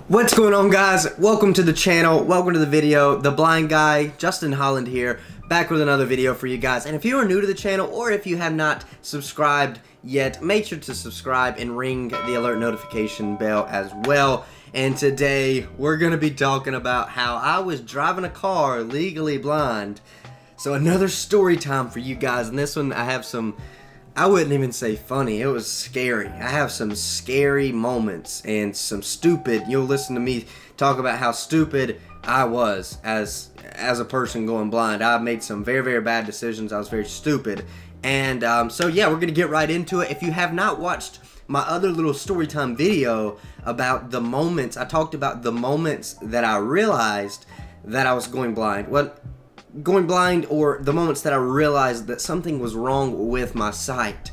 What's going on, guys? Welcome to the channel, welcome to the video. The blind guy, Justin Holland here, back with another video for you guys. And if you are new to the channel, or if you have not subscribed yet, make sure to subscribe and ring the alert notification bell as well. And today we're going to be talking about how I was driving a car legally blind. So another story time for you guys, and this one I have some, I wouldn't even say funny, it was scary. I have some scary moments and some stupid, you'll listen to me talk about how stupid I was as a person going blind. I made some very, very bad decisions. I was very stupid. And so yeah, we're going to get right into it. If you have not watched my other little story time video about the moments, I talked about the moments that I realized that I was going blind. Going blind, or the moments that I realized that something was wrong with my sight.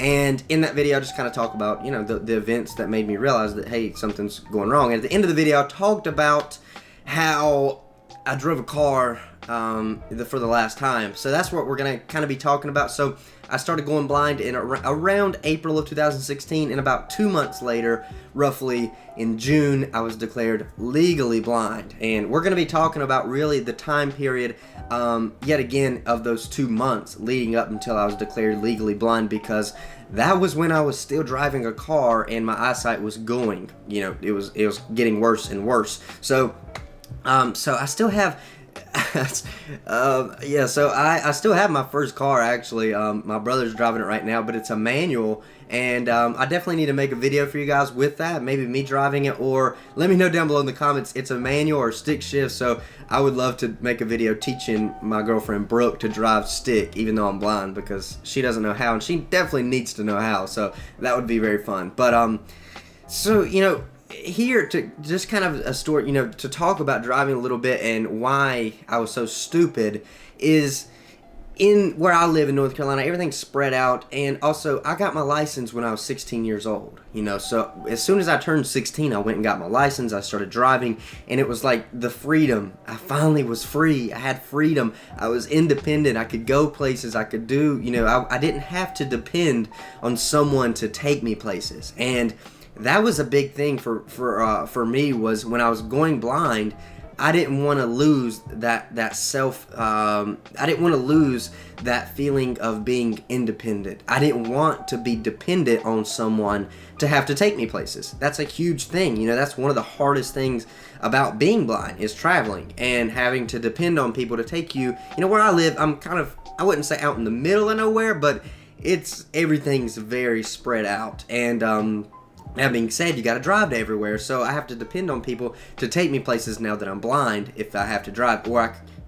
And in that video I just kind of talk about, you know, the events that made me realize that, hey, something's going wrong. And at the end of the video I talked about how I drove a car for the last time. So that's what we're gonna kind of be talking about. So I started going blind in around April of 2016, and about 2 months later, roughly in June, I was declared legally blind. And we're gonna be talking about really the time period yet again of those 2 months leading up until I was declared legally blind, because that was when I was still driving a car and my eyesight was going, you know, it was getting worse and worse. So so I still have yeah, so I still have my first car, actually. My brother's driving it right now, but it's a manual, and I definitely need to make a video for you guys with that, maybe me driving it, or let me know down below in the comments. It's a manual or stick shift, so I would love to make a video teaching my girlfriend Brooke to drive stick, even though I'm blind, because she doesn't know how, and she definitely needs to know how, so that would be very fun. But so, you know, here to just kind of a story, you know, to talk about driving a little bit and why I was so stupid is, in where I live in North Carolina, everything's spread out, and also I got my license when I was 16 years old, you know. So as soon as I turned 16, I went and got my license. I started driving, and it was like the freedom. I finally was free. I had freedom. I was independent. I could go places. I could do, you know, I didn't have to depend on someone to take me places. And that was a big thing for me, was when I was going blind, I didn't want to lose that self, I didn't want to lose that feeling of being independent. I didn't want to be dependent on someone to have to take me places. That's a huge thing, you know. That's one of the hardest things about being blind, is traveling and having to depend on people to take you. You know, where I live, I'm kind of, I wouldn't say out in the middle of nowhere, but everything's very spread out. And that being said, you gotta drive to everywhere, so I have to depend on people to take me places now that I'm blind if I have to drive.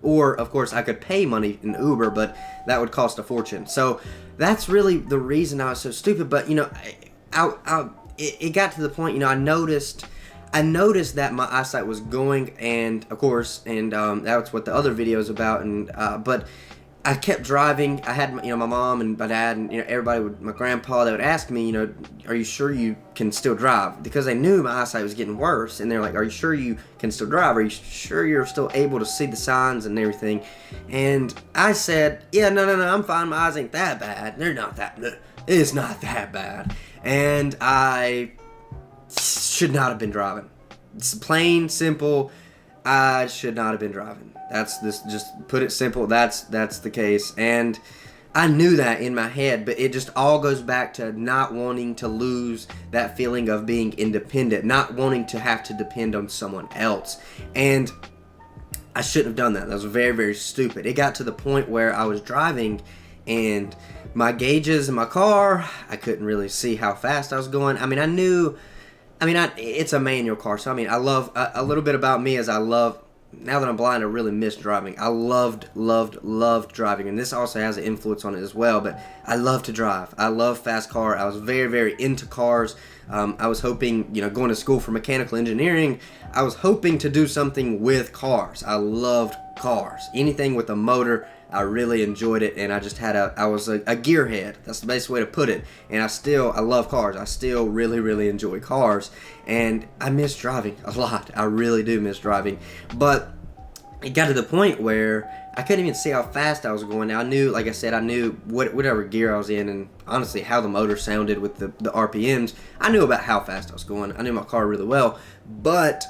Or of course I could pay money in Uber, but that would cost a fortune. So that's really the reason I was so stupid. But you know, it got to the point, you know, I noticed that my eyesight was going, and of course, and that's what the other video is about. And but I kept driving. I had, you know, my mom and my dad and, you know, everybody my grandpa, they would ask me, you know, are you sure you can still drive? Because they knew my eyesight was getting worse, and they're like, are you sure you can still drive? Are you sure you're still able to see the signs and everything? And I said, yeah, no, I'm fine. My eyes ain't that bad. They're not that, it's not that bad. And I should not have been driving. It's plain, simple. I should not have been driving. Just put it simple, that's the case. And I knew that in my head, but it just all goes back to not wanting to lose that feeling of being independent, not wanting to have to depend on someone else. And I shouldn't have done that. That was very, very stupid. It got to the point where I was driving, and my gauges in my car, I couldn't really see how fast I was going. I mean, it's a manual car, so I mean, I love, a little bit about me is now that I'm blind, I really miss driving. I loved driving, and this also has an influence on it as well, but I love to drive. I love fast car. I was very, very into cars. I was hoping, you know, going to school for mechanical engineering, I was hoping to do something with cars. I loved cars. Anything with a motor, I really enjoyed it, and I was a gearhead. That's the best way to put it. And I love cars. I still really, really enjoy cars, and I miss driving a lot. I really do miss driving. But it got to the point where I couldn't even see how fast I was going. Now, I knew, like I said, I knew whatever gear I was in, and honestly how the motor sounded with the RPMs. I knew about how fast I was going. I knew my car really well, but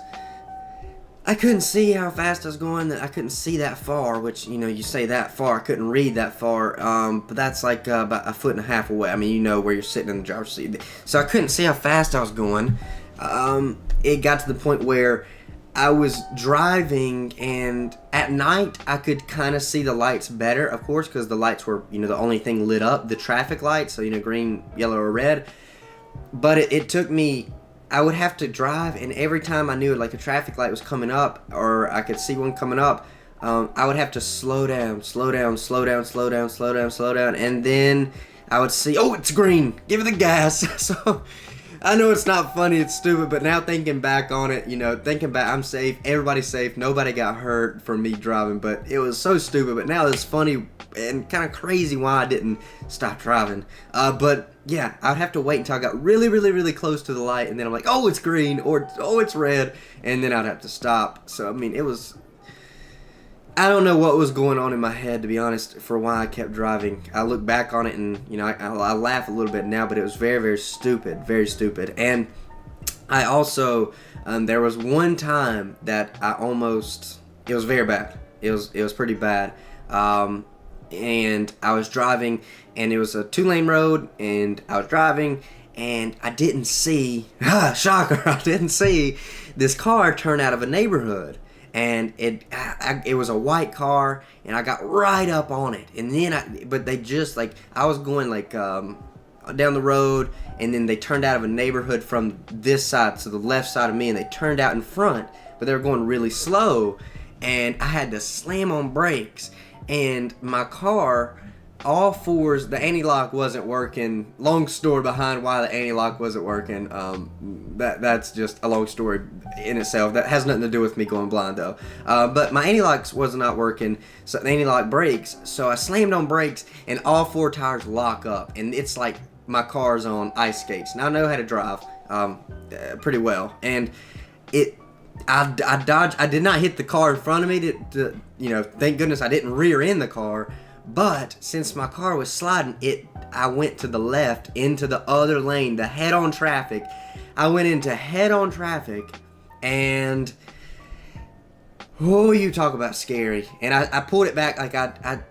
I couldn't see how fast I was going. I couldn't see that far, which, you know, you say that far. I couldn't read that far, but that's like about 1.5 feet away. I mean, you know where you're sitting in the driver's seat. So I couldn't see how fast I was going. It got to the point where I was driving, and at night I could kind of see the lights better, of course, because the lights were, you know, the only thing lit up, the traffic lights, so, you know, green, yellow, or red. But it took me, I would have to drive, and every time I knew like a traffic light was coming up, or I could see one coming up, I would have to slow down, and then I would see, oh, it's green, give it the gas. So I know it's not funny, it's stupid, but now thinking back on it, you know, thinking back, I'm safe, everybody's safe, nobody got hurt from me driving, but it was so stupid. But now it's funny and kind of crazy why I didn't stop driving. But yeah, I'd have to wait until I got really close to the light, and then I'm like, oh, it's green, or oh, it's red, and then I'd have to stop. So I mean, it was, I don't know what was going on in my head, to be honest, for why I kept driving. I look back on it, and, you know, I laugh a little bit now, but it was very stupid, very stupid. And I also, there was one time that I almost, it was very bad. It was pretty bad. And I was driving, and it was a 2-lane road, and I was driving, and I didn't see, shocker, I didn't see this car turn out of a neighborhood. And it was a white car, and I got right up on it, and then but they just, like, I was going like down the road, and then they turned out of a neighborhood from this side to the left side of me, and they turned out in front, but they were going really slow, and I had to slam on brakes, and my car, all fours, the anti-lock wasn't working. Long story behind why the anti-lock wasn't working. That's just a long story in itself. That has nothing to do with me going blind, though. But my anti-locks was not working, so the anti-lock brakes. So I slammed on brakes, and all 4 tires lock up, and it's like my car's on ice skates. Now I know how to drive pretty well, and I dodged. I did not hit the car in front of me. You know, thank goodness I didn't rear end the car. But since my car was sliding, I went to the left into the other lane, the head-on traffic. I went into head-on traffic, and oh, you talk about scary. And I pulled it back, like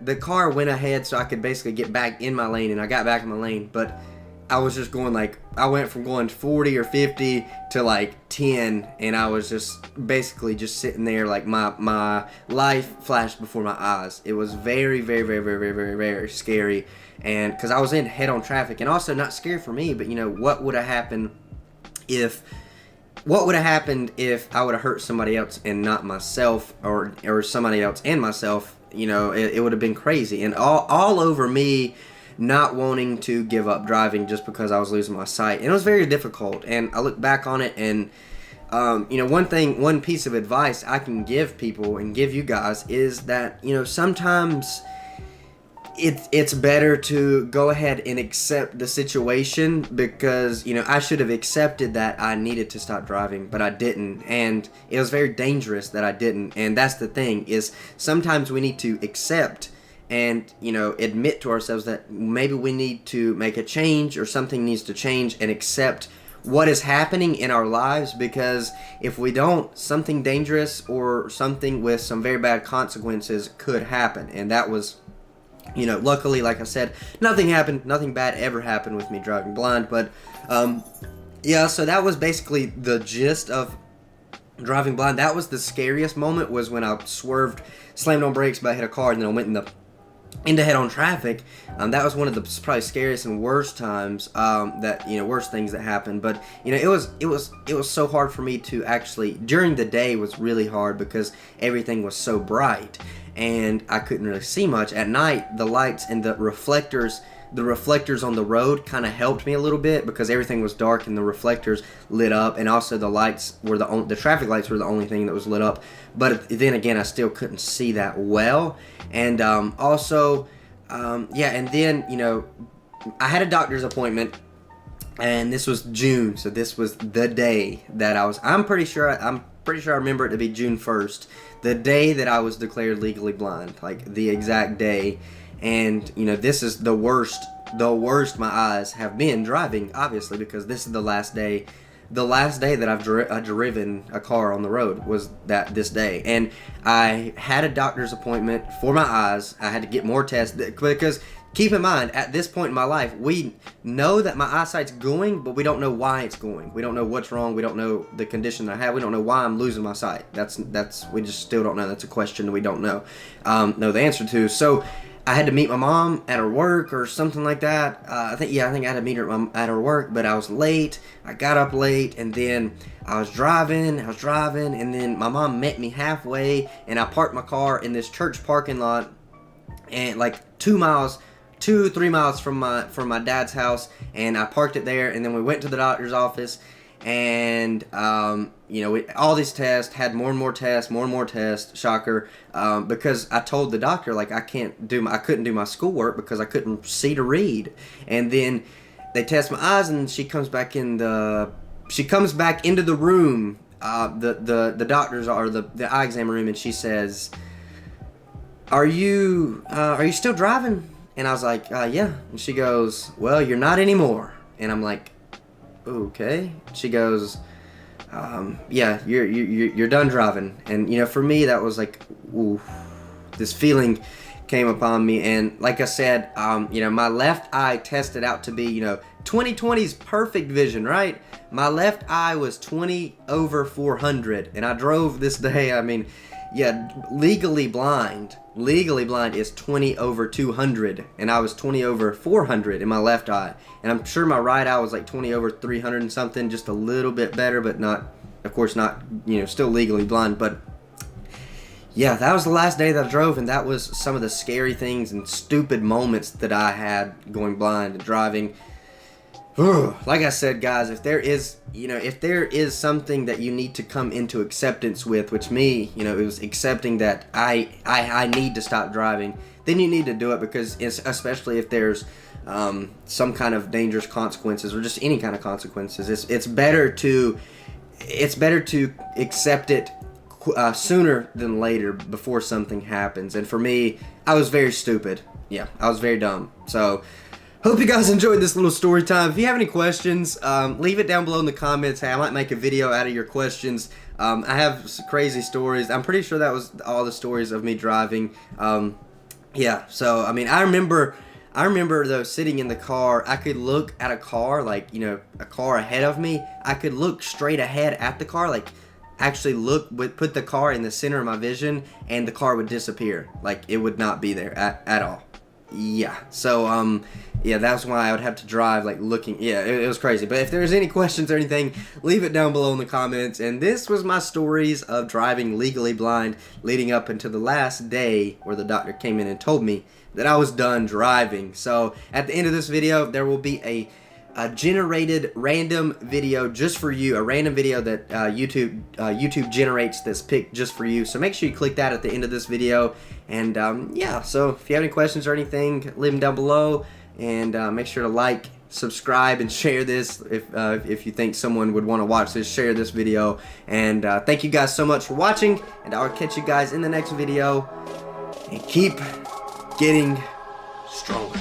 the car went ahead so I could basically get back in my lane, and I got back in my lane. But I was just going like, I went from going 40 or 50 to like 10, and I was just basically just sitting there, like my life flashed before my eyes. It was very scary, and because I was in head-on traffic, and also not scary for me, but, you know, what would have happened if I would have hurt somebody else and not myself, or somebody else and myself? You know, it would have been crazy, and all over me not wanting to give up driving just because I was losing my sight. And it was very difficult, and I look back on it, and you know, one piece of advice I can give people and give you guys is that, you know, sometimes it's better to go ahead and accept the situation, because, you know, I should have accepted that I needed to stop driving, but I didn't, and it was very dangerous that I didn't. And that's the thing, is sometimes we need to accept and, you know, admit to ourselves that maybe we need to make a change, or something needs to change, and accept what is happening in our lives, because if we don't, something dangerous or something with some very bad consequences could happen. And that was, you know, luckily, like I said, nothing happened, nothing bad ever happened with me driving blind. But yeah, so that was basically the gist of driving blind. That was the scariest moment, was when I swerved, slammed on brakes, but I hit a car, and then I went into head-on traffic. That was one of the probably scariest and worst times, that, you know, worst things that happened. But, you know, it was so hard for me to actually, during the day was really hard, because everything was so bright and I couldn't really see much. At night, the lights and the reflectors on the road kind of helped me a little bit, because everything was dark and the reflectors lit up, and also the lights were the traffic lights were the only thing that was lit up. But then again, I still couldn't see that well. And also, yeah, and then, you know, I had a doctor's appointment and this was June, so this was the day that I'm pretty sure I remember it to be June 1st, the day that I was declared legally blind, like the exact day. And you know, this is the worst my eyes have been driving, obviously, because this is the last day that I've driven a car on the road was this day. And I had a doctor's appointment for my eyes. I had to get more tests because keep in mind, at this point in my life, we know that my eyesight's going, but we don't know why it's going. We don't know what's wrong. We don't know the condition that I have. We don't know why I'm losing my sight. We just still don't know. That's a question we don't know the answer to. So I had to meet my mom at her work or something like that. I think I had to meet her at her work, but I was late. I got up late, and then I was driving, and then my mom met me halfway, and I parked my car in this church parking lot, and like 3 miles from my dad's house, and I parked it there, and then we went to the doctor's office, and you know, all these tests, had more and more tests, shocker, because I told the doctor, like, I couldn't do my schoolwork because I couldn't see to read. And then they test my eyes, and she comes back into the room, the doctors are the eye exam room, and she says, are you still driving? And I was like, yeah. And she goes, well, you're not anymore. And I'm like, okay. She goes, yeah, you're done driving. And you know, for me, that was like, ooh, this feeling came upon me. And like I said, you know, my left eye tested out to be, you know, 20/20's perfect vision, right? My left eye was 20/400, and I drove this day. I mean, yeah, legally blind is 20/200, and I was 20/400 in my left eye. And I'm sure my right eye was like 20/300 and something, just a little bit better, but not, of course not, you know, still legally blind. But yeah, that was the last day that I drove, and that was some of the scary things and stupid moments that I had going blind and driving. Like I said, guys, if there is something that you need to come into acceptance with, which me, you know, it was accepting that I need to stop driving, then you need to do it, because especially if there's some kind of dangerous consequences or just any kind of consequences, it's better to accept it sooner than later, before something happens. And for me, I was very stupid. Yeah, I was very dumb. So hope you guys enjoyed this little story time. If you have any questions, leave it down below in the comments. Hey, I might make a video out of your questions. I have some crazy stories. I'm pretty sure that was all the stories of me driving. Yeah, so I mean, I remember though, sitting in the car, I could look at a car, like, you know, a car ahead of me. I could look straight ahead at the car, like actually put the car in the center of my vision, and the car would disappear. Like, it would not be there at all. Yeah, so yeah, that's why I would have to drive, like, looking. Yeah, it was crazy. But if there's any questions or anything, leave it down below in the comments. And this was my stories of driving legally blind, leading up into the last day where the doctor came in and told me that I was done driving. So at the end of this video, there will be a generated random video just for you, a random video that YouTube generates this pick just for you. So make sure you click that at the end of this video. And yeah, so if you have any questions or anything, leave them down below. And make sure to like, subscribe, and share this if you think someone would want to watch this. Share this video. And thank you guys so much for watching, and I'll catch you guys in the next video. And keep getting stronger.